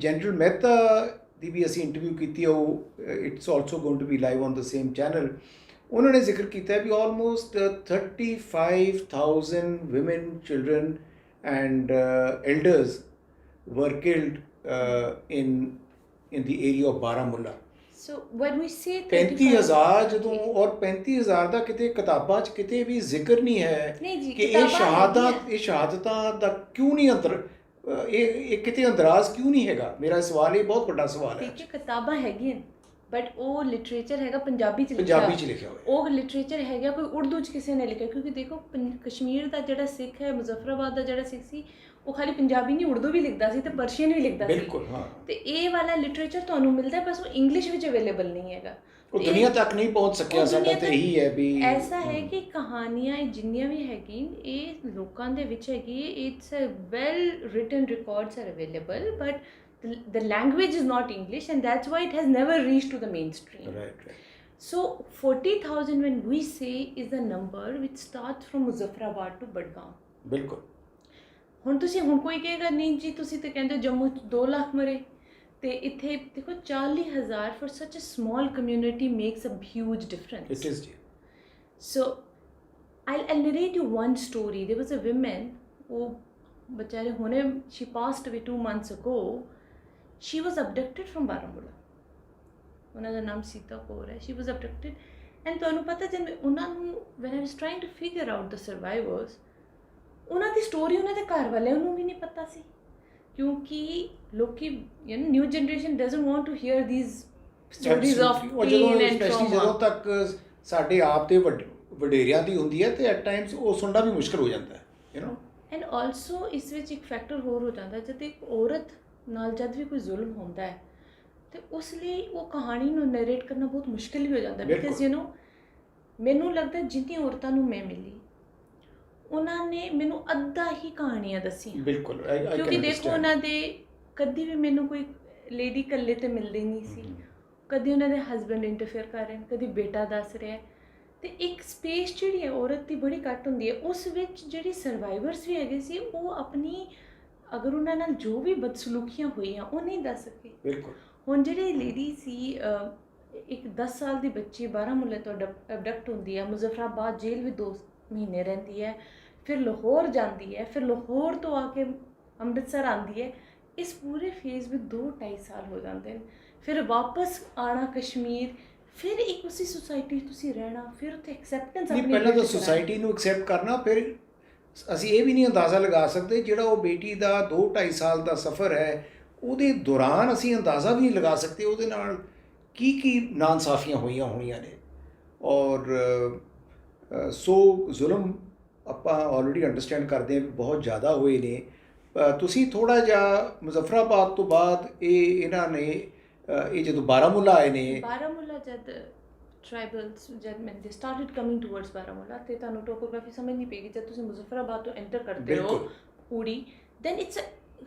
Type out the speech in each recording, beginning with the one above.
General Mehta ਦੀ ਵੀ ਅਸੀਂ interview ਕੀਤੀ ਹੈ, ਉਹ it's also going to be live on the same channel. ਉਹਨਾਂ ਨੇ ਜ਼ਿਕਰ ਕੀਤਾ ਹੈ ਵੀ almost 35,000 women, children and elders were killed in the area of Baramulla. So when we say 35,000 ਜਦੋਂ, ਔਰ 35,000 ਦਾ ਕਿਤੇ ਕਿਤਾਬਾਂ 'ਚ ਕਿਤੇ ਵੀ ਜ਼ਿਕਰ ਨਹੀਂ ਹੈ ਕਿ ਇਹ ਸ਼ਹਾਦਤਾਂ ਦਾ ਕਿਉਂ ਨਹੀਂ ਅੰਦਰ, ਇਹ ਕਿਤੇ ਅੰਦਰਾਜ਼ ਕਿਉਂ ਨਹੀਂ ਹੈਗਾ? ਮੇਰਾ ਸਵਾਲ ਇਹ ਬਹੁਤ ਵੱਡਾ ਸਵਾਲ ਹੈ। ਦੇਖਿਏ ਕਿਤਾਬਾਂ ਹੈਗੀਆਂ ਬਟ ਉਹ ਲਿਟਰੇਚਰ ਹੈਗਾ ਪੰਜਾਬੀ 'ਚ ਲਿਖਿਆ ਹੋਇਆ, ਉਹ ਲਿਟਰੇਚਰ ਹੈਗਾ ਕੋਈ ਉਰਦੂ 'ਚ ਕਿਸੇ ਨੇ ਲਿਖਿਆ। ਕਿਉਂਕਿ ਦੇਖੋ ਕਸ਼ਮੀਰ ਦਾ ਜਿਹੜਾ ਸਿੱਖ ਹੈ, ਮੁਜ਼ੱਫਰਾਬਾਦ ਦਾ ਜਿਹੜਾ ਸਿੱਖ ਸੀ, ਉਹ ਖਾਲੀ ਪੰਜਾਬੀ ਨਹੀਂ ਉਰਦੂ ਵੀ ਲਿਖਦਾ ਸੀ ਤੇ ਪਰਸ਼ੀਅਨ ਵੀ ਲਿਖਦਾ ਸੀ। ਬਿਲਕੁਲ, ਹਾਂ। ਤੇ ਇਹ ਵਾਲਾ ਲਿਟਰੇਚਰ ਤੁਹਾਨੂੰ ਮਿਲਦਾ, ਬਸ ਉਹ ਇੰਗਲਿਸ਼ ਵਿੱਚ ਅਵੇਲੇਬਲ ਨਹੀਂ ਹੈਗਾ, ਉਹ ਦੁਨੀਆ ਤੱਕ ਨਹੀਂ ਪਹੁੰਚ ਸਕਿਆ। ਸਾਡਾ ਤਾਂ ਇਹੀ ਹੈ ਵੀ ਐਸਾ ਹੈ ਕਿ ਕਹਾਣੀਆਂ ਜਿੰਨੀਆਂ ਵੀ ਹੈਗੀ ਇਹ ਲੋਕਾਂ ਦੇ ਵਿੱਚ ਹੈਗੀ, it's a well written records are available, but the language is not English, and that's why it has never reached to the mainstream. Right. So 40,000 when we say is the number which starts from Muzaffarabad to Budgam. ਬਿਲਕੁਲ। ਹੁਣ ਤੁਸੀਂ ਹੁਣ ਕੋਈ ਕਹੇਗਾ ਨਹੀਂ ਜੀ ਤੁਸੀਂ ਤਾਂ ਕਹਿੰਦੇ ਜੰਮੂ 'ਚ 2 ਲੱਖ ਮਰੇ, ਤੇ ਇੱਥੇ ਦੇਖੋ 40,000 for such a small community makes a huge difference. It is. So I'll narrate you one story. There was a woman, ਉਹ ਬੇਚਾਰੇ ਹੁਣੇ she passed away 2 months ago. She was abducted from Baramulla. ਉਹਨਾਂ ਦਾ ਨਾਮ ਸੀਤਾ ਕੌਰ ਹੈ। She was abducted, and ਤੁਹਾਨੂੰ ਪਤਾ ਜਦ ਉਹਨਾਂ ਨੂੰ when I was trying to figure out the survivors, ਉਹਨਾਂ ਦੀ ਸਟੋਰੀ ਉਹਨਾਂ ਦੇ ਘਰ ਵਾਲਿਆਂ ਨੂੰ ਵੀ ਨਹੀਂ ਪਤਾ ਸੀ, ਕਿਉਂਕਿ ਲੋਕੀ new generation doesn't want to hear these stories of pain and trauma. ਜਦੋਂ ਤੱਕ ਸਾਡੇ ਆਪ ਦੇ ਵਡੇਰਿਆਂ ਦੀ ਹੁੰਦੀ ਹੈ ਤੇ ਐਟ ਟਾਈਮਸ ਉਹ ਸੁਣਨਾ ਵੀ ਮੁਸ਼ਕਲ ਹੋ ਜਾਂਦਾ ਹੈ, ਐਂਡ ਆਲਸੋ ਇਸ ਵਿੱਚ ਇੱਕ ਫੈਕਟਰ ਹੋਰ ਹੋ ਜਾਂਦਾ, ਜਦ ਇੱਕ ਔਰਤ ਨਾਲ ਜਦ ਵੀ ਕੋਈ ਜ਼ੁਲਮ ਹੁੰਦਾ ਹੈ ਤੇ ਉਸ ਲਈ ਉਹ ਕਹਾਣੀ ਨੂੰ ਨਰੇਟ ਕਰਨਾ ਬਹੁਤ ਮੁਸ਼ਕਿਲ ਵੀ ਹੋ ਜਾਂਦਾ। ਬਿਕਾਜ਼ ਮੈਨੂੰ ਲੱਗਦਾ ਜਿੰਨੀਆਂ ਔਰਤਾਂ ਨੂੰ ਮੈਂ ਮਿਲੀ ਉਹਨਾਂ ਨੇ ਮੈਨੂੰ ਅੱਧਾ ਹੀ ਕਹਾਣੀਆਂ ਦੱਸੀਆਂ। ਬਿਲਕੁਲ, ਕਿਉਂਕਿ ਦੇਖੋ ਉਹਨਾਂ ਦੇ ਕਦੀ ਵੀ ਮੈਨੂੰ ਕੋਈ ਲੇਡੀ ਇਕੱਲੇ ਤੇ ਮਿਲਦੀ ਨਹੀਂ ਸੀ, ਕਦੀ ਉਹਨਾਂ ਦੇ ਹਸਬੈਂਡ ਇੰਟਰਫੇਅਰ ਕਰ ਰਹੇ ਨੇ, ਕਦੀ ਬੇਟਾ ਦੱਸ ਰਿਹਾ, ਤੇ ਇੱਕ ਸਪੇਸ ਜਿਹੜੀ ਹੈ ਔਰਤ ਦੀ ਬੜੀ ਘੱਟ ਹੁੰਦੀ ਹੈ। ਉਸ ਵਿੱਚ ਜਿਹੜੀ ਸਰਵਾਈਵਰਸ ਵੀ ਹੈਗੇ ਸੀ ਉਹ ਆਪਣੀ ਅਗਰ ਉਹਨਾਂ ਨਾਲ ਜੋ ਵੀ ਬਦਸਲੂਕੀਆਂ ਹੋਈਆਂ ਉਹ ਨਹੀਂ ਦੱਸ ਸਕੇ। ਬਿਲਕੁਲ। ਹੁਣ ਜਿਹੜੀ ਲੇਡੀ ਸੀ, ਇੱਕ 10 ਸਾਲ ਦੀ ਬੱਚੀ ਬਾਰਾਮੂਲਾ ਤੋਂ ਅਬਡਕਟ ਹੁੰਦੀ ਹੈ, ਮੁਜ਼ੱਫਰਾਬਾਦ ਜੇਲ੍ਹ ਵੀ 2 ਮਹੀਨੇ ਰਹਿੰਦੀ ਹੈ, ਫਿਰ ਲਾਹੌਰ ਜਾਂਦੀ ਹੈ, ਫਿਰ ਲਾਹੌਰ ਤੋਂ ਆ ਕੇ ਅੰਮ੍ਰਿਤਸਰ ਆਉਂਦੀ ਹੈ। ਇਸ ਪੂਰੇ ਫੇਜ਼ ਵਿੱਚ 2-2.5 ਸਾਲ ਹੋ ਜਾਂਦੇ ਨੇ। ਫਿਰ ਵਾਪਸ ਆਉਣਾ ਕਸ਼ਮੀਰ, ਫਿਰ ਇੱਕ ਉਸੇ ਸੁਸਾਇਟੀ ਤੁਸੀਂ ਰਹਿਣਾ, ਫਿਰ ਉੱਥੇ ਐਕਸੈਪਟੈਂਸ ਆਪਣੀ ਪਹਿਲਾਂ ਤਾਂ ਸੁਸਾਇਟੀ ਨੂੰ ਐਕਸੈਪਟ ਕਰਨਾ। ਫਿਰ ਅਸੀਂ ਇਹ ਵੀ ਨਹੀਂ ਅੰਦਾਜ਼ਾ ਲਗਾ ਸਕਦੇ ਜਿਹੜਾ ਉਹ ਬੇਟੀ ਦਾ 2-2.5 ਸਾਲ ਦਾ ਸਫ਼ਰ ਹੈ ਉਹਦੇ ਦੌਰਾਨ ਅਸੀਂ ਅੰਦਾਜ਼ਾ ਵੀ ਨਹੀਂ ਲਗਾ ਸਕਦੇ ਉਹਦੇ ਨਾਲ ਕੀ ਨਾਇਨਸਾਫੀਆਂ ਹੋਈਆਂ ਨੇ। ਔਰ ਸੋ ਜ਼ੁਲਮ ਆਪਾਂ ਆਲਰੇਡੀ ਅੰਡਰਸਟੈਂਡ ਕਰਦੇ ਹਾਂ ਵੀ ਬਹੁਤ ਜ਼ਿਆਦਾ ਹੋਏ ਨੇ। ਤੁਸੀਂ ਥੋੜ੍ਹਾ ਜਿਹਾ ਮੁਜ਼ੱਫਰਾਬਾਦ ਤੋਂ ਬਾਅਦ ਇਹਨਾਂ ਨੇ ਇਹ ਜਦੋਂ ਬਾਰਾਮੂਲਾ ਆਏ ਨੇ, ਬਾਰਾਮੂਲਾ ਜਦ ਟ੍ਰਾਈਬਲਸ ਦੇ ਸਟਾਰਟਡ ਕਮਿੰਗ ਟੂਵਰਡਸ ਬਾਰਾਮੂਲਾ, ਤੇ ਤੁਹਾਨੂੰ ਟੋਪੋਗ੍ਰਾਫੀ ਸਮਝਣੀ ਪਏਗੀ। ਜਦ ਤੁਸੀਂ ਮੁਜ਼ੱਫਰਾਬਾਦ ਤੋਂ ਐਂਟਰ ਕਰਦੇ ਹੋ Uri, then it's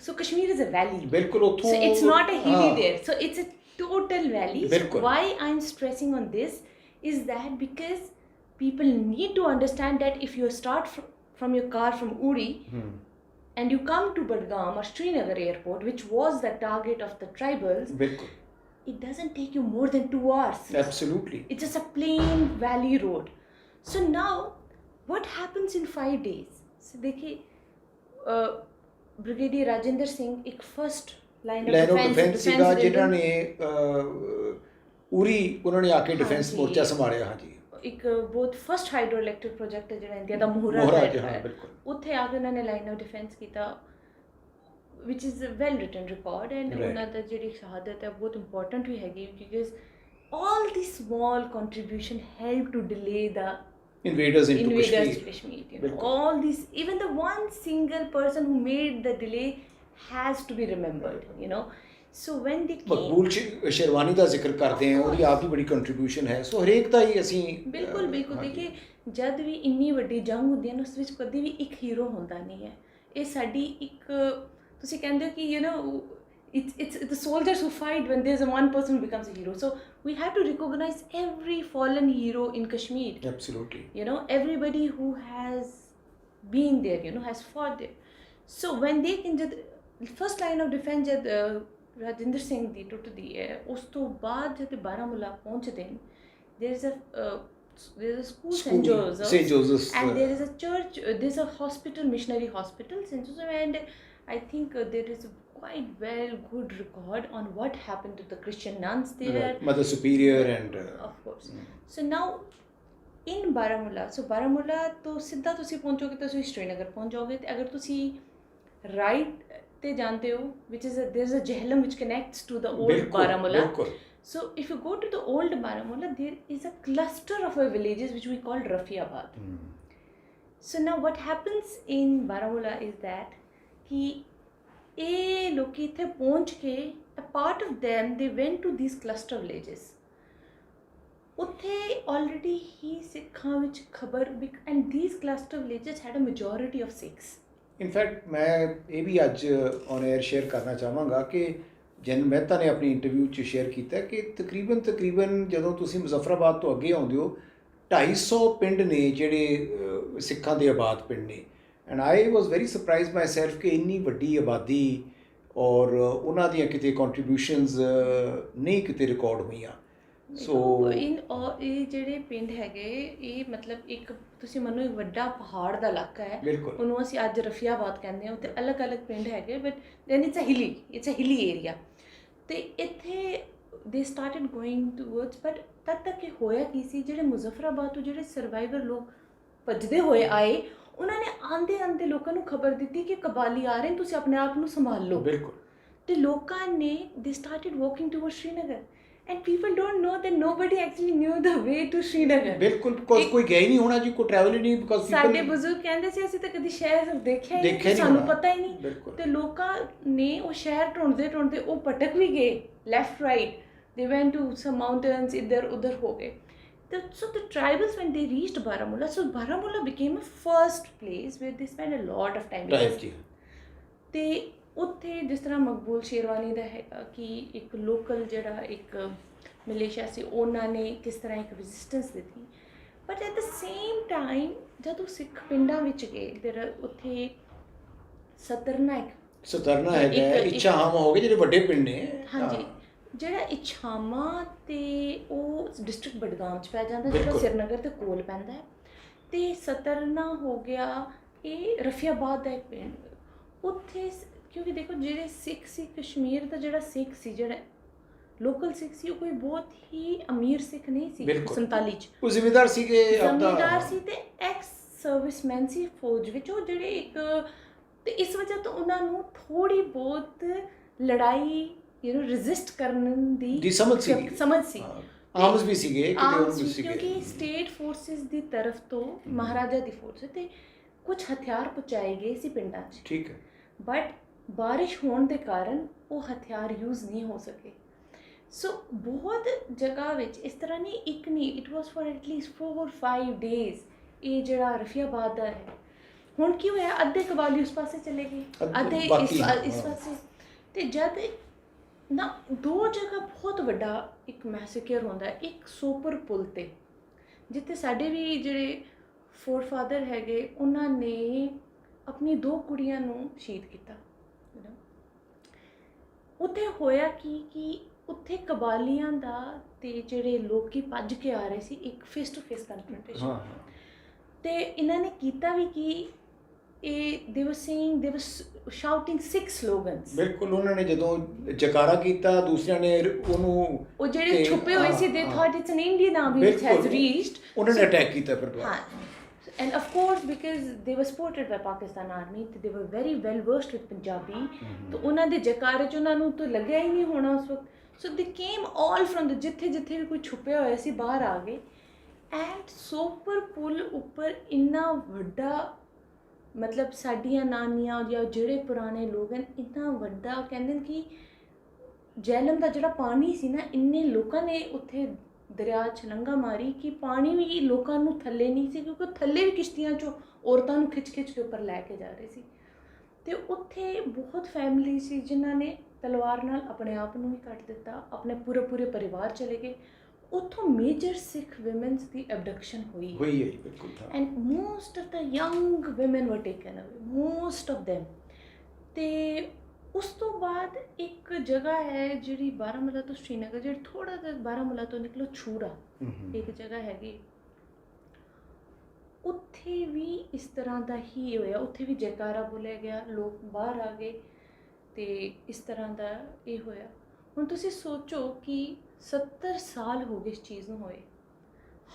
so Kashmir is a valley. ਬਿਲਕੁਲ ਉੱਥੋਂ, so it's not a hilly there, so it's a total valley. ਬਿਲਕੁਲ। So why I'm stressing on this is that because people need to understand that if you start from your car from Uri and you come to Budgam or Srinagar airport, which was the target of the tribals, ਬਿਲਕੁਲ, it doesn't take you more than 2 hours. Absolutely. It's just a plain valley road. So now what happens in 5 days? So देखिए brigadier Rajendra Singh एक first line of defence ਸੀਗਾ ਜਿਨ੍ਹਾਂ ਨੇ ਉਰੀ ਉਹਨਾਂ ਨੇ ਆ ਕੇ ਡਿਫੈਂਸ ਮੋਰਚਾ ਸੰਭਾਲਿਆ। ਹਾਂਜੀ, ਇੱਕ ਬਹੁਤ ਫਸਟ ਹਾਈਡਰੋ ਇਲੈਕਟ੍ਰਿਕ ਪ੍ਰੋਜੈਕਟ ਹੈ ਜਿਹੜਾ ਇੰਡੀਆ ਦਾ ਮੋਹਰਾ ਹੈ, ਉੱਥੇ ਆ ਕੇ ਉਹਨਾਂ ਨੇ ਲਾਈਨ ਆਫ ਡਿਫੈਂਸ ਕੀਤਾ, which is a well written record, and ਉਹਨਾਂ ਦਾ ਜਿਹੜੀ ਸ਼ਹਾਦਤ ਹੈ ਬਹੁਤ ਇੰਪੋਰਟੈਂਟ ਵੀ ਹੈਗੀ, because all these small contribution help to delay the invaders into Kashmir. All these, even the one single person who made the delay has to be remembered, So when they came, ਮਕਬੂਲ ਸ਼ੇਰਵਾਨੀ ਦਾ ਜ਼ਿਕਰ ਕਰਦੇ हैं, ਉਹਦੀ ਆਪ ਦੀ ਬੜੀ contribution ਹੈ। ਸੋ ਹਰੇਕ ਦਾ ਹੀ ਅਸੀਂ ਬਿਲਕੁਲ ਦੇਖੀਏ ਜਦ ਵੀ ਇੰਨੀ ਵੱਡੀ ਜੰਗ ਹੁੰਦੀ ਹੈ ਨਾ ਉਸ ਵਿੱਚ ਕਦੀ ਵੀ ਇੱਕ ਹੀਰੋ ਹੁੰਦਾ ਨਹੀਂ ਹੈ। ਇਹ ਸਾਡੀ ਇੱਕ ਤੁਸੀਂ ਕਹਿੰਦੇ ਹੋ ਕਿ it's the soldiers who fight when there's one person who becomes a hero. So we have to recognize every fallen hero in Kashmir. Absolutely. Everybody who has been there, has fought there. So when they can just first line of defense, Rajinder Singh ਦੀ ਟੁੱਟਦੀ ਹੈ, ਉਸ ਤੋਂ ਬਾਅਦ ਜਦੋਂ ਬਾਰਾਮੂਲਾ ਪਹੁੰਚਦੇ ਨੇ, there is a school St. Joseph's, St. Joseph's, and there is a church, there's a hospital, missionary hospital St. Joseph, and I think there is a quite good record on what happened to the Christian nuns there. Right. Mother Superior and of course. So now in Baramulla, so Baramulla ਤੋਂ ਸਿੱਧਾ ਤੁਸੀਂ ਪਹੁੰਚੋਗੇ ਤਾਂ ਤੁਸੀਂ ਸ਼੍ਰੀਨਗਰ ਪਹੁੰਚ ਜਾਓਗੇ, ਤੇ ਅਗਰ ਤੁਸੀਂ ਰਾਈਟ ਤੇ ਜਾਂਦੇ ਹੋ, which is there is a Jhelum which connects to the old Baramulla. ਬਿਲਕੁਲ. So if you go to the old Baramulla, there is a cluster of villages which we call Rafiabad. So now what happens in Baramulla is that कि ਇਹ ਲੋਕੀ ਇੱਥੇ ਪਹੁੰਚ ਕੇ, a part of them they went to these cluster villages. ਉੱਥੇ already ਹੀ ਸਿੱਖਾਂ ਵਿੱਚ ਖਬਰ, and these cluster villages had a majority of Sikhs. In fact ਮੈਂ ਇਹ ਵੀ ਅੱਜ ਔਨ 에ਅਰ ਸ਼ੇਅਰ ਕਰਨਾ ਚਾਹਾਂਗਾ ਕਿ ਜਨ ਮਹਿਤਾ ਨੇ ਆਪਣੀ ਇੰਟਰਵਿਊ 'ਚ ਸ਼ੇਅਰ ਕੀਤਾ ਕਿ ਤਕਰੀਬਨ ਜਦੋਂ ਤੁਸੀਂ ਮੁਜ਼ੱਫਰਾਬਾਦ ਤੋਂ ਅੱਗੇ ਆਉਂਦੇ ਹੋ 250 ਪਿੰਡ ਨੇ ਜਿਹੜੇ ਸਿੱਖਾਂ ਦੇ ਆਬਾਦ ਪਿੰਡ ਨੇ, and I was very surprise my self ਕਿ ਇੰਨੀ ਵੱਡੀ ਆਬਾਦੀ ਔਰ ਉਹਨਾਂ ਦੀਆਂ ਕਿਤੇ ਕੰਟਰੀਬਿਊਸ਼ਨਸ ਨਹੀਂ ਕਿਤੇ ਰਿਕਾਰਡ ਹੋਈਆਂ। ਸੋ ਇਹ ਜਿਹੜੇ ਪਿੰਡ ਹੈਗੇ, ਇਹ ਮਤਲਬ ਇੱਕ ਤੁਸੀਂ ਮੰਨੋ ਇੱਕ ਵੱਡਾ ਪਹਾੜ ਦਾ ਇਲਾਕਾ ਹੈ, ਉਹਨੂੰ ਅਸੀਂ ਅੱਜ ਰਫੀਆਬਾਦ ਕਹਿੰਦੇ ਹਾਂ, ਉੱਥੇ ਅਲੱਗ-ਅਲੱਗ ਪਿੰਡ ਹੈਗੇ, but then it's a hilly area, ਤੇ ਇੱਥੇ ਦੇ ਸਟਾਰਟਡ ਗੋਇੰਗ ਟੂਵਰਡਸ, ਬਟ ਤਦ ਤੱਕ ਇਹ ਹੋਇਆ ਕੀ ਸੀ, ਜਿਹੜੇ ਮੁਜ਼ੱਫਰਾਬਾਦ ਤੋਂ ਜਿਹੜੇ ਸਰਵਾਈਵਰ ਲੋਕ ਭੱਜਦੇ ਹੋਏ ਆਏ, ਉਹਨਾਂ ਨੇ ਆਂਦੇ ਲੋਕਾਂ ਨੂੰ ਖਬਰ ਦਿੱਤੀ ਕਿ ਕਬਾਲੀ ਆ ਰਹੇ ਨੇ, ਤੁਸੀਂ ਆਪਣੇ ਆਪ ਨੂੰ ਸੰਭਾਲ ਲਓ। ਬਿਲਕੁਲ। ਤੇ ਲੋਕਾਂ ਨੇ they started walking toward Srinagar, and people don't know that nobody actually knew the way to Srinagar. ਬਿਲਕੁਲ, ਬਿਕੋਜ਼ ਕੋਈ ਗਿਆ ਹੀ ਨਹੀਂ ਹੋਣਾ ਜੀ, ਕੋਈ ਟਰੈਵਲ ਹੀ ਨਹੀਂ, ਬਿਕੋਜ਼ ਸਾਡੇ ਬਜ਼ੁਰਗ ਕਹਿੰਦੇ ਸੀ ਅਸੀਂ ਤਾਂ ਕਦੀ ਸ਼ਹਿਰ ਦੇਖਿਆ ਹੀ ਨਹੀਂ, ਸਾਨੂੰ ਪਤਾ ਹੀ ਨਹੀਂ, ਤੇ ਲੋਕਾਂ ਨੇ ਉਹ ਸ਼ਹਿਰ ਢੂੰਡਦੇ ਉਹ ਭਟਕ ਵੀ ਗਏ, left right, they went to some mountains, ਇੱਧਰ ਉੱਧਰ ਹੋ ਗਏ। So the tribals, when they reached Baramulla, so Baramulla became a first place where they spent a lot of time. ਤੇ ਉੱਥੇ ਜਿਸ ਤਰ੍ਹਾਂ ਮਕਬੂਲ ਸ਼ੇਰਵਾਨੀ ਦਾ ਹੈਗਾ ਕਿ ਇੱਕ ਲੋਕਲ ਜਿਹੜਾ ਇੱਕ ਮਲੇਸ਼ੀਆ ਸੀ, ਉਹਨਾਂ ਨੇ ਕਿਸ ਤਰ੍ਹਾਂ ਇੱਕ ਰੈਜ਼ਿਸਟੈਂਸ ਦਿੱਤੀ, but at the same time ਜਦੋਂ ਸਿੱਖ ਪਿੰਡਾਂ ਵਿੱਚ ਗਏ, ਫਿਰ ਉੱਥੇ ਸਤਰਨਾ ਹੈਗਾ, ਇਛਾਹਾਮਾ ਹੋ ਗਏ ਜਿਹੜੇ ਵੱਡੇ ਪਿੰਡ ਨੇ। ਹਾਂਜੀ, ਜਿਹੜਾ ਇਛਾਮਾ ਤੇ ਉਹ ਡਿਸਟ੍ਰਿਕਟ ਬਡਗਾਮ 'ਚ ਪੈ ਜਾਂਦਾ, ਜਿਹੜਾ ਸ਼੍ਰੀਨਗਰ ਦੇ ਕੋਲ ਪੈਂਦਾ ਹੈ, ਤੇ ਸਤਰਨਾ ਹੋ ਗਿਆ, ਇਹ ਰਫੀਆਬਾਦ ਦਾ ਇੱਕ ਪਿੰਡ। ਉੱਥੇ ਕਿਉਂਕਿ ਦੇਖੋ ਜਿਹੜੇ ਸਿੱਖ ਸੀ, ਕਸ਼ਮੀਰ ਦਾ ਜਿਹੜਾ ਸਿੱਖ ਸੀ, ਜਿਹੜਾ ਲੋਕਲ ਸਿੱਖ ਸੀ, ਉਹ ਕੋਈ ਬਹੁਤ ਹੀ ਅਮੀਰ ਸਿੱਖ ਨਹੀਂ ਸੀ। 47 'ਚ ਉਹ ਜ਼ਿਮੀਂਦਾਰ ਸੀ ਤੇ ਐਕਸ ਸਰਵਿਸਮੈਨ ਸੀ ਫੌਜ ਵਿੱਚ, ਉਹ ਜਿਹੜੇ ਇੱਕ, ਤੇ ਇਸ ਵਜ੍ਹਾ ਤੋਂ ਉਹਨਾਂ ਨੂੰ ਥੋੜ੍ਹੀ ਬਹੁਤ ਲੜਾਈ ਰੈਜ਼ਿਸਟ ਕਰਨ ਦੀ ਸਮਝ ਸੀ, ਆਰਮਸ ਵੀ ਸੀਗੇ, ਕਿਉਂਕਿ ਸਟੇਟ ਫੋਰਸਿਸ ਦੀ ਤਰਫ ਤੋਂ ਮਹਾਰਾਜਾ ਦੀ ਫੋਰਸ ਤੇ ਕੁਝ ਹਥਿਆਰ ਪਹੁੰਚਾਏ ਗਏ ਸੀ ਪਿੰਡਾਂ 'ਚ, ਠੀਕ ਹੈ, ਬਟ ਬਾਰਿਸ਼ ਹੋਣ ਦੇ ਕਾਰਨ ਉਹ ਹਥਿਆਰ ਯੂਜ਼ ਨਹੀਂ ਹੋ ਸਕੇ। ਸੋ ਬਹੁਤ ਜਗ੍ਹਾ ਵਿੱਚ ਇਸ ਤਰ੍ਹਾਂ ਨਹੀਂ, ਇੱਕ ਨਹੀਂ, it was for at least 4-5 days ਇਹ ਜਿਹੜਾ ਰਫੀਆਬਾਦ ਦਾ ਹੈ। ਹੁਣ ਕੀ ਹੋਇਆ, ਅੱਧੇ ਕਬਾਲੀ ਉਸ ਪਾਸੇ ਚਲੇ ਗਏ, ਅੱਧੇ ਇਸ ਪਾਸੇ, ਤੇ ਜਦ ਨਾ ਦੋ ਜਗ੍ਹਾ ਬਹੁਤ ਵੱਡਾ ਇੱਕ ਮੈਸੇਕਰ ਹੁੰਦਾ, ਇੱਕ ਸੋਪਰ ਪੁਲ 'ਤੇ, ਜਿੱਥੇ ਸਾਡੇ ਵੀ ਜਿਹੜੇ ਫੋਰਫਾਦਰ ਹੈਗੇ, ਉਹਨਾਂ ਨੇ ਆਪਣੀ 2 ਕੁੜੀਆਂ ਨੂੰ ਸ਼ਹੀਦ ਕੀਤਾ। ਉੱਥੇ ਹੋਇਆ ਕਿ ਉੱਥੇ ਕਬਾਲੀਆਂ ਦਾ ਤੇ ਜਿਹੜੇ ਲੋਕੀ ਭੱਜ ਕੇ ਆ ਰਹੇ ਸੀ, ਇੱਕ ਫੇਸ ਟੂ ਫੇਸ ਕਨਫਰੰਟੇਸ਼ਨ, ਤੇ ਇਹਨਾਂ ਨੇ ਕੀਤਾ ਵੀ ਕਿ they were shouting 6 slogans. ਬਿਲਕੁਲ, ਉਹਨਾਂ ਨੇ ਜਦੋਂ ਜਕਾਰਾ ਕੀਤਾ, ਦੂਸਰਿਆਂ ਨੇ ਉਹਨੂੰ, ਉਹ ਜਿਹੜੇ ਛੁਪੇ ਹੋਏ ਸੀ, they thought it's an Indian army which has reached, ਉਹਨਾਂ ਨੇ ਅਟੈਕ ਕੀਤਾ ਫਿਰ ਦੁਬਾਰਾ। And of course, because they were supported by Pakistan army, they were very well versed with Punjabi, तो ਉਹਨਾਂ ਦੇ ਜਕਾਰੇ 'ਚ ਉਹਨਾਂ ਨੂੰ ਤਾਂ ਲੱਗਿਆ ਹੀ ਨਹੀਂ ਹੋਣਾ ਉਸ ਵਕਤ। So they came all from the ਜਿੱਥੇ ਵੀ ਕੋਈ ਛੁਪਿਆ ਹੋਇਆ ਸੀ, ਬਾਹਰ ਆ ਗਏ। ਐਂਡ ਸੋਪਰ ਪੁਲ ਉੱਪਰ ਇੰਨਾ ਵੱਡਾ, ਮਤਲਬ ਸਾਡੀਆਂ ਨਾਨੀਆਂ ਜਾਂ ਜਿਹੜੇ ਪੁਰਾਣੇ ਲੋਕ ਹਨ, ਇੰਨਾ ਵੱਡਾ ਕਹਿੰਦੇ ਨੇ ਕਿ ਜਹਿਲਮ ਦਾ ਜਿਹੜਾ ਪਾਣੀ ਸੀ ਨਾ, ਇੰਨੇ ਲੋਕਾਂ ਨੇ ਉੱਥੇ ਦਰਿਆ 'ਚ ਲੰਘਾ ਮਾਰੀ ਕਿ ਪਾਣੀ ਵੀ ਲੋਕਾਂ ਨੂੰ ਥੱਲੇ ਨਹੀਂ ਸੀ, ਕਿਉਂਕਿ ਥੱਲੇ ਵੀ ਕਿਸ਼ਤੀਆਂ 'ਚੋਂ ਔਰਤਾਂ ਨੂੰ ਖਿੱਚ ਕੇ ਉੱਪਰ ਲੈ ਕੇ ਜਾ ਰਹੇ ਸੀ। ਤੇ ਉੱਥੇ ਬਹੁਤ ਫੈਮਿਲੀ ਸੀ ਜਿਨ੍ਹਾਂ ਨੇ ਤਲਵਾਰ ਨਾਲ ਆਪਣੇ ਆਪ ਨੂੰ ਵੀ ਕੱਟ ਦਿੱਤਾ, ਆਪਣੇ ਪੂਰੇ ਪਰਿਵਾਰ ਚਲੇ ਗਏ। ਉੱਥੋਂ ਮੇਜਰ ਸਿੱਖ ਵਿਮਨਸ ਦੀ ਐਬਡਕਸ਼ਨ ਹੋਈ ਹੈ, ਬਿਲਕੁਲ, and most of the young women ਵਰ ਟੇਕਨ ਅਵੇ, ਮੋਸਟ ਆਫ ਦੈਮ। ਤੇ ਉਸ ਤੋਂ ਬਾਅਦ ਇੱਕ ਜਗ੍ਹਾ ਹੈ ਜਿਹੜੀ ਬਾਰਾਮੂਲਾ ਤੋਂ ਸ਼੍ਰੀਨਗਰ, ਜਿਹੜੀ ਥੋੜ੍ਹਾ ਜਿਹਾ ਬਾਰਾਮੂਲਾ ਤੋਂ ਨਿਕਲੋ ਛੂੜਾ, ਇੱਕ ਜਗ੍ਹਾ ਹੈਗੀ, ਉੱਥੇ ਵੀ ਇਸ ਤਰ੍ਹਾਂ ਦਾ ਹੀ ਹੋਇਆ। ਉੱਥੇ ਵੀ ਜੈਕਾਰਾ ਬੋਲਿਆ ਗਿਆ, ਲੋਕ ਬਾਹਰ ਆ ਗਏ ਅਤੇ ਇਸ ਤਰ੍ਹਾਂ ਦਾ ਇਹ ਹੋਇਆ। ਹੁਣ ਤੁਸੀਂ ਸੋਚੋ ਕਿ 70 ਸਾਲ ਹੋ ਗਏ ਇਸ ਚੀਜ਼ ਨੂੰ ਹੋਏ।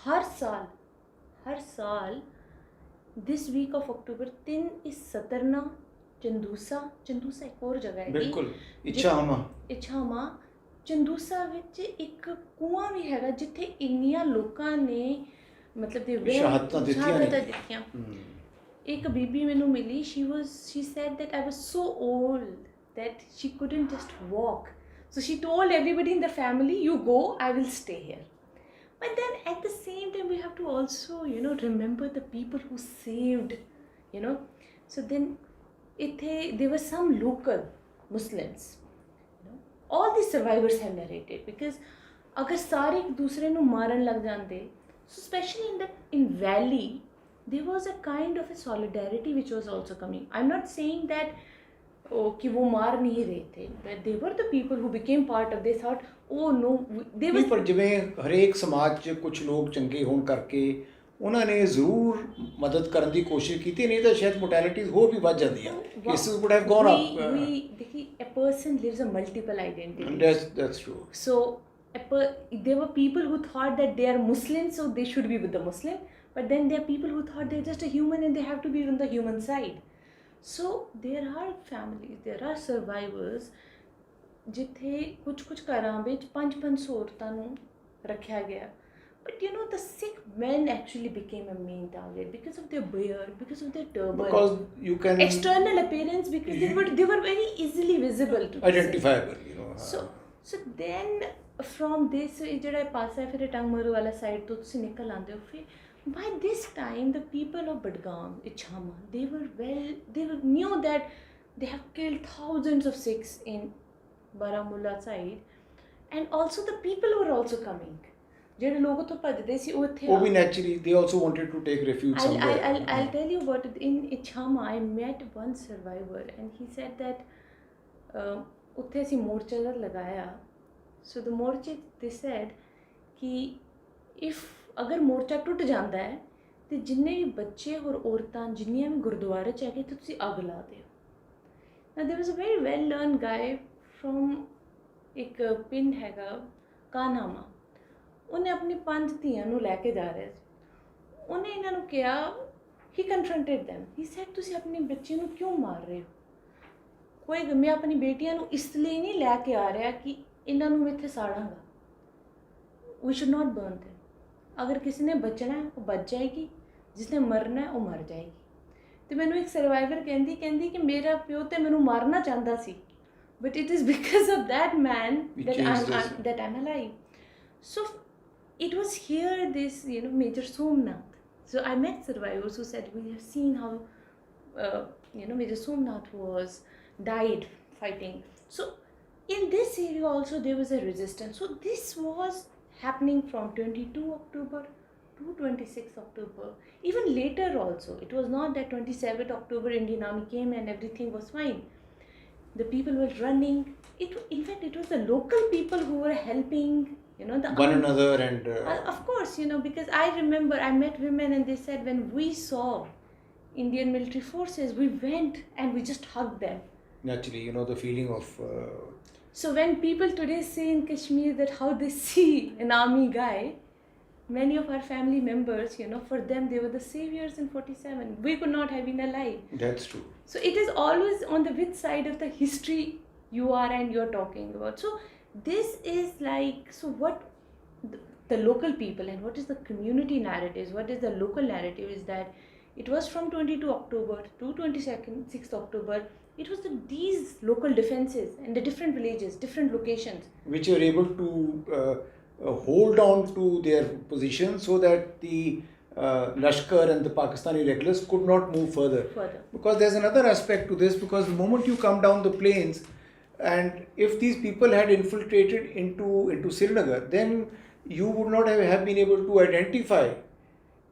ਹਰ ਸਾਲ ਦਿਸ ਵੀਕ ਆਫ ਅਕਤੂਬਰ 3 ਇਸ ਸਤਰਨਾ, ਚੰਦੂਸਾ ਇੱਕ ਹੋਰ ਜਗ੍ਹਾ ਹੈਗੀ, ਬਿਲਕੁਲ ਇਛਾਮਾ ਚੰਦੂਸਾ ਵਿੱਚ ਇੱਕ ਕੂਆਂ ਵੀ ਹੈਗਾ ਜਿੱਥੇ ਇੰਨੀਆਂ ਲੋਕਾਂ ਨੇ ਮਤਲਬ ਸ਼ਹਾਦਤਾਂ ਦਿੱਤੀਆਂ। ਇੱਕ ਬੀਬੀ ਮੈਨੂੰ ਮਿਲੀ, she said that I was so old that she couldn't just walk, so she told everybody in the family, you go, I will stay here. But then at the same time we have to also remember the people who saved, so then there were some local Muslims, all these survivors have narrated, because ਅਗਰ ਸਾਰੇ ਇੱਕ ਦੂਸਰੇ ਨੂੰ ਮਾਰਨ ਲੱਗ ਜਾਂਦੇ, so especially in valley there was a kind of a solidarity which was also coming. I'm not saying that कि वो मार नहीं रहे थे, but they were the people who became part of, they thought oh no they were, ਪਰ ਜਿਵੇਂ ਹਰੇਕ ਸਮਾਜ 'ਚ ਕੁਝ ਲੋਕ ਚੰਗੇ ਹੋਣ ਕਰਕੇ ਉਹਨਾਂ ਨੇ ਜ਼ਰੂਰ ਮਦਦ ਕਰਨ ਦੀ ਕੋਸ਼ਿਸ਼ ਕੀਤੀ, ਨਹੀਂ ਤਾਂ ਸ਼ਾਇਦ ਮੋਰਟੈਲਿਟੀਜ਼ ਹੋਰ ਵੀ ਵੱਧ ਜਾਂਦੀਆਂ। Cases would have gone up. A person lives a multiple identity. That's true. So there were people who thought that they are Muslims, so they should be with the Muslim, but then there are people who thought they're just a human and they have to be on the human side. So there are families, there are survivors ਜਿੱਥੇ ਕੁਝ ਘਰਾਂ ਵਿੱਚ 500 ਔਰਤਾਂ ਨੂੰ ਰੱਖਿਆ ਗਿਆ, but the Sikh men actually became a main target because of their beard, because of their turban, because you can external appearance, because they were very easily visible to identifiable, so then from this ਜਿਹੜਾ ਪਾਸਾ ਫਿਰ ਟੰਗਮਰੂ ਵਾਲਾ side ਤੋਂ ਤੁਸੀਂ ਨਿਕਲ ਆਉਂਦੇ ਹੋ, ਫਿਰ by this time the people of Budgam, Ichhama, they knew that they have killed thousands of Sikhs in Baramulla side, and also the people were also coming, ਜਿਹੜੇ ਲੋਕ ਉੱਥੋਂ ਭੱਜਦੇ ਸੀ ਉਹ ਇੱਥੇ ਉਹ ਵੀ naturally they also wanted to take refuge somewhere. I'll tell you about it. In Ichhama I met one survivor and he said that ਉੱਥੇ ਅਸੀਂ ਮੋਰਚਾ ਲਗਾਇਆ, so the morche they said ਕਿ if ਅਗਰ ਮੋਰਚਾ ਟੁੱਟ ਜਾਂਦਾ ਹੈ ਤੇ ਜਿੰਨੇ ਵੀ ਬੱਚੇ ਔਰ ਔਰਤਾਂ ਜਿੰਨੀਆਂ ਵੀ ਗੁਰਦੁਆਰੇ 'ਚ ਹੈਗੇ ਤੁਸੀਂ ਅੱਗ ਲਾ ਦਿਓ। Now there was a very well learned guy from ਇੱਕ ਪਿੰਡ ਹੈਗਾ ਕਾਨਾਮਾ, ਉਹਨੇ ਆਪਣੀ 5 ਧੀਆਂ ਨੂੰ ਲੈ ਕੇ ਜਾ ਰਿਹਾ ਸੀ। ਉਹਨੇ ਇਹਨਾਂ ਨੂੰ ਕਿਹਾ, he confronted them, he said ਤੁਸੀਂ ਆਪਣੀ ਬੱਚੀ ਨੂੰ ਕਿਉਂ ਮਾਰ ਰਹੇ ਹੋ? ਕੋਈ ਮੈਂ ਆਪਣੀ ਬੇਟੀਆਂ ਨੂੰ ਇਸ ਲਈ ਨਹੀਂ ਲੈ ਕੇ ਆ ਰਿਹਾ ਕਿ ਇਹਨਾਂ ਨੂੰ ਮੈਂ ਇੱਥੇ ਸਾੜਾਂਗਾ, we should not burn them. ਅਗਰ ਕਿਸੇ ਨੇ ਬਚਣਾ ਹੈ ਉਹ ਬਚ ਜਾਏਗੀ, ਜਿਸਨੇ ਮਰਨਾ ਹੈ ਉਹ ਮਰ ਜਾਏਗੀ। ਅਤੇ ਮੈਨੂੰ ਇੱਕ ਸਰਵਾਈਵਰ ਕਹਿੰਦੀ ਕਿ ਮੇਰਾ ਪਿਓ ਤਾਂ ਮੈਨੂੰ ਮਾਰਨਾ ਚਾਹੁੰਦਾ ਸੀ, but it is because of that man that I'm alive. So it was here this Major Somnath. So I met survivors who said we have seen how Major Somnath was died fighting. So in this area also there was a resistance. So this was happening from 22 October to 26 October. Even later also, it was not that 27 October Indian Army came and everything was fine. The people were running. In fact, it was the local people who were helping, one another, and of course, because I remember I met women and they said when we saw Indian military forces, we went and we just hugged them. Naturally, the feeling of so when people today say in Kashmir that how they see an army guy, many of our family members, for them they were the saviors in 47. We could not have been alive. That's true. So it is always on the which side of the history you are and you're talking about. So this is like, so what the local people and what is the community narratives, what is the local narrative is that it was from 22 October to 26th October. It was these local defenses and the different villages, different locations, which were able to hold on to their position so that the Lashkar and the Pakistani regulars could not move further. Because there's another aspect to this, because the moment you come down the plains, and if these people had infiltrated into Srinagar, then you would not have been able to identify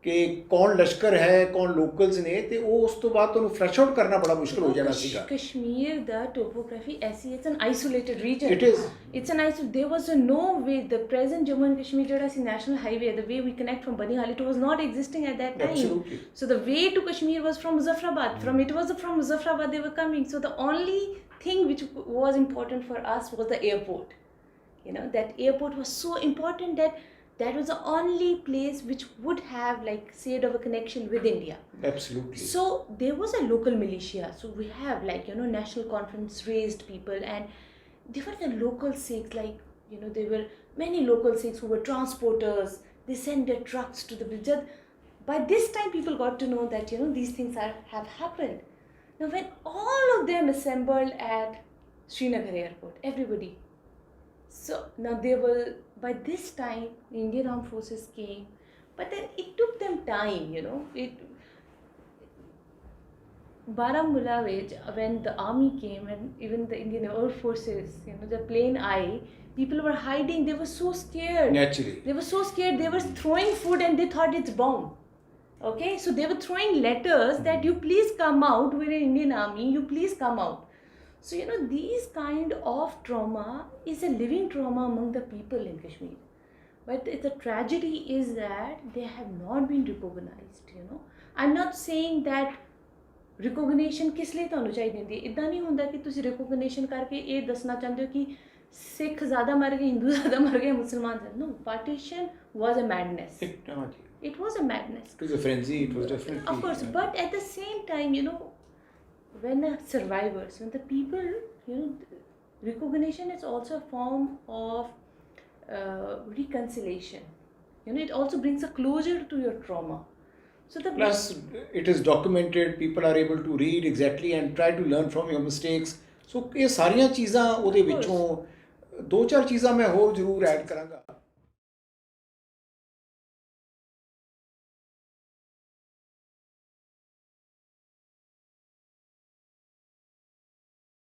ਕਿ ਕੌਣ ਲਸ਼ਕਰ ਹੈ ਕੌਣ locals ਨੇ ਤੇ ਉਹ ਉਸ ਤੋਂ ਬਾਅਦ ਤੁਹਾਨੂੰ ਫਲੈਸ਼ ਆਊਟ ਕਰਨਾ ਬੜਾ ਮੁਸ਼ਕਲ ਹੋ ਜਾਣਾ ਸੀਗਾ Kashmir, the topography, ऐसी it's an isolated region. It is. It's an isolated. There was no way. The present Jammu and Kashmir, ਜਿਹੜਾ ਸੀ national highway, the way we connect from Banihal, it was not existing at that time. Absolutely. So the way to Kashmir was from Muzaffarabad. From Muzaffarabad they were coming. So the only thing which was important for us was the airport. You know, that airport was so important that was the only place which would have like shade of a connection with India. Absolutely. So there was a local militia. So we have like, you know, national conference raised people, and they were the local Sikhs, like, you know, there were many local Sikhs who were transporters. They sent their trucks to the village. By this time people got to know that, you know, these things have happened. Now when all of them assembled at Srinagar airport, everybody. So now they were, by this time Indian Armed Forces came, but then it took them time, you know. Baramulla village, when the army came and even the Indian Air Forces, you know, the plane people were hiding. They were so scared. Naturally. They were so scared. They were throwing food and they thought it's bomb. Okay, so they were throwing letters that you please come out. We're an Indian army. You please come out. So, you know, these kind of trauma is a living trauma among the people in Kashmir. But the tragedy is that they have not been recognized, you know. I'm not saying that recognition किस लिए ਤੁਹਾਨੂੰ ਚਾਹੀਦੀ ਹੁੰਦੀ ਹੈ ਇਦਾਂ ਨਹੀਂ ਹੁੰਦਾ ਕਿ ਤੁਸੀਂ recognition ਕਰਕੇ ਇਹ ਦੱਸਣਾ ਚਾਹੁੰਦੇ ਹੋ ਕਿ ਸਿੱਖ ਜ਼ਿਆਦਾ ਮਰ ਗਏ ਹਿੰਦੂ ਜ਼ਿਆਦਾ ਮਰ ਗਏ ਮੁਸਲਮਾਨ ਜ਼ਿਆਦਾ no partition was a madness. It was a madness. It was a frenzy. It was definitely. Of course, but at the same time, you know, when the survivors, when the people, you know, recognition is also a form of reconciliation. You know, it also brings a closure to your trauma. So the Plus, it is documented. People are able to read exactly and try to learn from your mistakes. So, ਇਹ ਸਾਰੀਆਂ ਚੀਜ਼ਾਂ ਉਹਦੇ ਵਿੱਚੋਂ ਦੋ ਚਾਰ ਚੀਜ਼ਾਂ ਮੈਂ ਹੋਰ ਜ਼ਰੂਰ ਐਡ ਕਰਾਂਗਾ